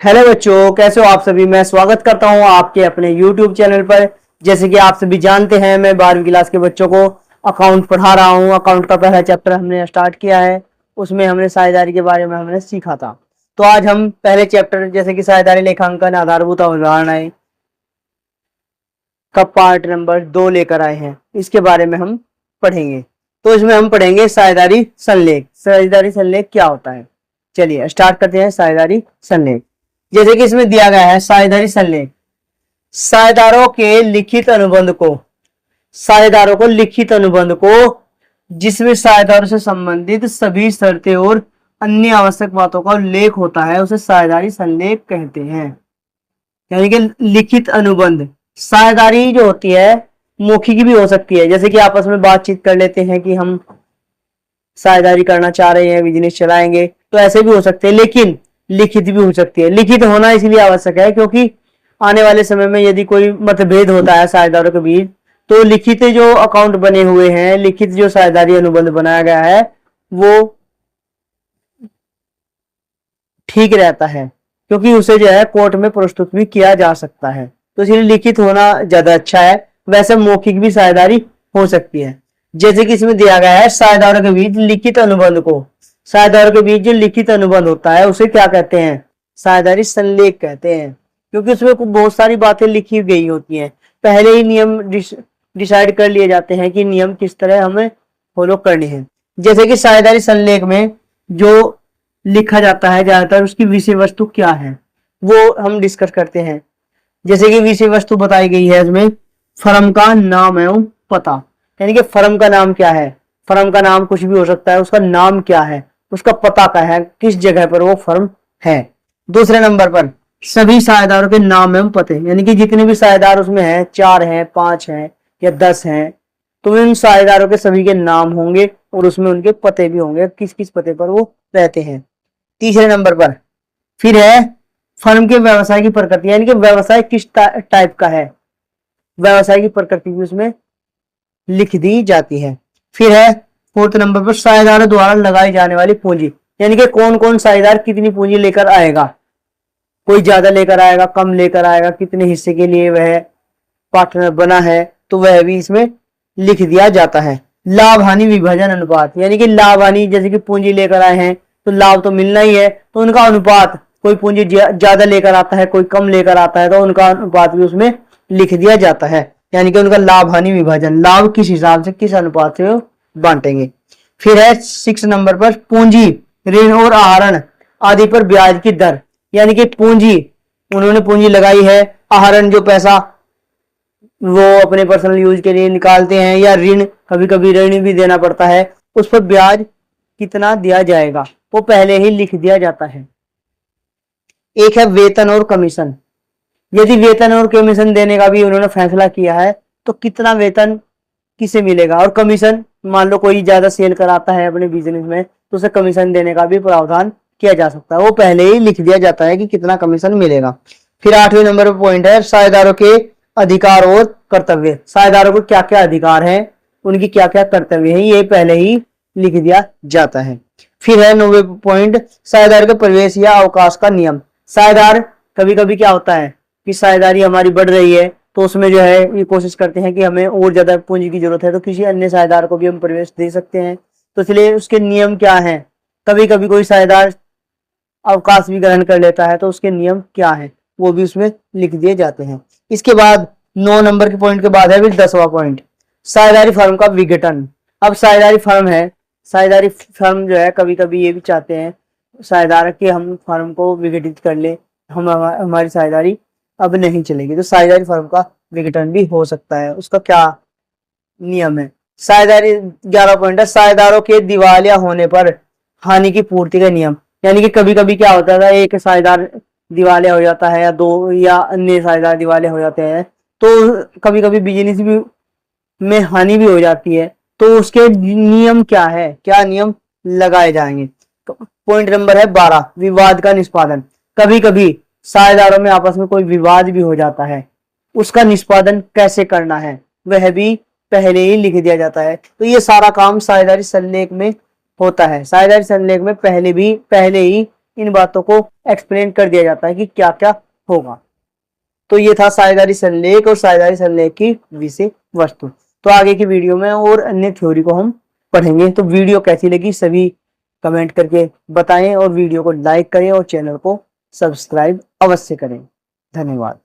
Hello बच्चों, कैसे हो आप सभी। मैं स्वागत करता हूं आपके अपने YouTube चैनल पर। जैसे कि आप सभी जानते हैं, मैं 12वीं क्लास के बच्चों को अकाउंट पढ़ा रहा हूं। अकाउंट का पहला चैप्टर हमने स्टार्ट किया है। उसमें हमने साझेदारी के बारे में हमने सीखा था। तो आज हम पहले चैप्टर जैसे कि साझेदारी लेखांकन आधारभूत अवधारणाएं का पार्ट नंबर 2 लेकर आए हैं। इसके बारे में हम पढ़ेंगे। तो इसमें हम पढ़ेंगे साझेदारी संलेख। साझेदारी संलेख क्या होता है, चलिए स्टार्ट करते हैं। साझेदारी संलेख जैसे कि इसमें दिया गया है। साझेदारी संलेख साझेदारों के लिखित अनुबंध को, साझेदारों को लिखित अनुबंध को जिसमें साझेदारों से संबंधित सभी शर्तें और अन्य आवश्यक बातों का उल्लेख होता है, उसे साझेदारी संलेख कहते हैं। यानी कि लिखित अनुबंध। साझेदारी जो होती है मौखिक भी हो सकती है, जैसे कि आपस में बातचीत कर लेते हैं कि हम साझेदारी करना चाह रहे हैं, बिजनेस चलाएंगे, तो ऐसे भी हो सकते हैं। लेकिन लिखित भी हो सकती है। लिखित होना इसलिए आवश्यक है क्योंकि आने वाले समय में यदि कोई मतभेद होता है साझेदारों के बीच, तो लिखित जो अकाउंट बने हुए हैं, लिखित जो साझेदारी अनुबंध बनाया गया है, वो ठीक रहता है क्योंकि उसे जो है कोर्ट में प्रस्तुत भी किया जा सकता है। तो इसलिए लिखित होना ज्यादा अच्छा है। वैसे मौखिक भी साझेदारी हो सकती है। जैसे कि इसमें दिया गया है, साझेदारों के बीच लिखित अनुबंध को, साझेदारों के बीच जो लिखित अनुबंध होता है उसे क्या कहते हैं, साझेदारी संलेख कहते हैं। क्योंकि उसमें बहुत सारी बातें लिखी गई होती हैं। पहले ही नियम डिसाइड कर लिए जाते हैं कि नियम किस तरह हमें फॉलो करने हैं। जैसे कि साझेदारी संलेख में जो लिखा जाता है ज्यादातर उसकी विषय वस्तु क्या है वो हम डिस्कस करते हैं। जैसे कि विषय वस्तु बताई गई है इसमें, फर्म का नाम एवं पता। यानी कि फर्म का नाम क्या है, फर्म का नाम कुछ भी हो सकता है, उसका नाम क्या है, उसका पता क्या है, किस जगह पर वो फर्म है। दूसरे नंबर पर सभी साझेदारों के नाम एवं पते, यानी कि जितने भी साझेदार उसमें हैं, 4 हैं, 5 हैं या 10 हैं, तो उन साझेदारों के सभी के नाम होंगे और उसमें उनके पते भी होंगे, किस किस पते पर वो रहते हैं। तीसरे नंबर पर फिर है फर्म के व्यवसाय की प्रकृति, यानी कि व्यवसाय किस टाइप का है, व्यवसाय की प्रकृति भी उसमें लिख दी जाती है। फिर है फोर्थ नंबर पर साझेदारों द्वारा लगाई जाने वाली पूंजी, यानी कि कौन कौन साझेदार कितनी पूंजी लेकर आएगा, कोई ज्यादा लेकर आएगा, कम लेकर आएगा, कितने हिस्से के लिए वह पार्टनर बना है, तो वह भी इसमें लिख दिया जाता है। लाभ हानि विभाजन अनुपात, यानी कि लाभ हानि, जैसे कि पूंजी लेकर आए हैं तो लाभ तो मिलना ही है, तो उनका अनुपात, कोई पूंजी ज्यादा लेकर आता है, कोई कम लेकर आता है, तो उनका अनुपात भी उसमें लिख दिया जाता है। यानी कि उनका लाभ हानि विभाजन, लाभ किस हिसाब से, किस अनुपात से बांटेंगे। फिर है 6 नंबर पर पूंजी, ऋण और आहरण आदि पर ब्याज की दर, यानी कि पूंजी, उन्होंने पूंजी लगाई है, आहरण जो पैसा वो अपने पर्सनल यूज के लिए निकालते हैं, या ऋण, कभी कभी ऋण भी देना पड़ता है, उस पर ब्याज कितना दिया जाएगा वो पहले ही लिख दिया जाता है। एक है वेतन और कमीशन, यदि वेतन और कमीशन देने का भी उन्होंने फैसला किया है तो कितना वेतन किसे मिलेगा, और कमीशन, मान लो कोई ज्यादा सेल कराता है अपने बिजनेस में तो उसे कमीशन देने का भी प्रावधान किया जा सकता है, वो पहले ही लिख दिया जाता है कि कितना कमीशन मिलेगा। फिर 8वें नंबर पर पॉइंट है साझेदारों के अधिकार और कर्तव्य, साझेदारों को क्या क्या अधिकार है, उनकी क्या क्या कर्तव्य है, ये पहले ही लिख दिया जाता है। फिर है 9वें पॉइंट साझेदार के प्रवेश या अवकाश का नियम। साझेदार, कभी कभी क्या होता है कि साझेदारी हमारी बढ़ रही है तो उसमें जो है ये कोशिश करते हैं कि हमें और ज्यादा पूंजी की जरूरत है, तो किसी अन्य साझेदार को भी हम प्रवेश दे सकते हैं, तो इसलिए उसके नियम क्या हैं। कभी कभी कोई साझेदार अवकाश भी ग्रहण कर लेता है तो उसके नियम क्या है वो भी उसमें लिख दिए जाते हैं। इसके बाद 9 नंबर के पॉइंट के बाद है फिर 10वां पॉइंट, साझेदारी फर्म का विघटन। अब साझेदारी फर्म है, साझेदारी फर्म जो है कभी कभी ये भी चाहते हैं साझेदार कि हम फर्म को विघटित कर ले, हमारी साझेदारी अब नहीं चलेगी, तो साझेदारी फर्म का विघटन भी हो सकता है। उसका क्या नियम है। साझेदारी 11 पॉइंट है साझेदारों के दिवालिया होने पर हानि की पूर्ति का नियम, यानी कि कभी कभी क्या होता है, एक साझेदार दिवालिया हो जाता है या दो या अन्य साझेदार दिवालिया हो जाते हैं, तो कभी कभी बिजनेस भी में हानि भी हो जाती है, तो उसके नियम क्या है, क्या नियम लगाए जाएंगे। पॉइंट नंबर है 12 विवाद का निष्पादन, कभी कभी साझेदारों में आपस में कोई विवाद भी हो जाता है, उसका निष्पादन कैसे करना है वह भी पहले ही लिख दिया जाता है। तो ये सारा काम साझेदारी संलेख में होता है। साझेदारी संलेख में पहले ही इन बातों को एक्सप्लेन कर दिया जाता है कि क्या क्या होगा। तो ये था साझेदारी संलेख और साझेदारी संलेख की विषय वस्तु। तो आगे की वीडियो में और अन्य थ्योरी को हम पढ़ेंगे। तो वीडियो कैसी लगी सभी कमेंट करके बताएं और वीडियो को लाइक करें और चैनल को सब्सक्राइब अवश्य करें। धन्यवाद।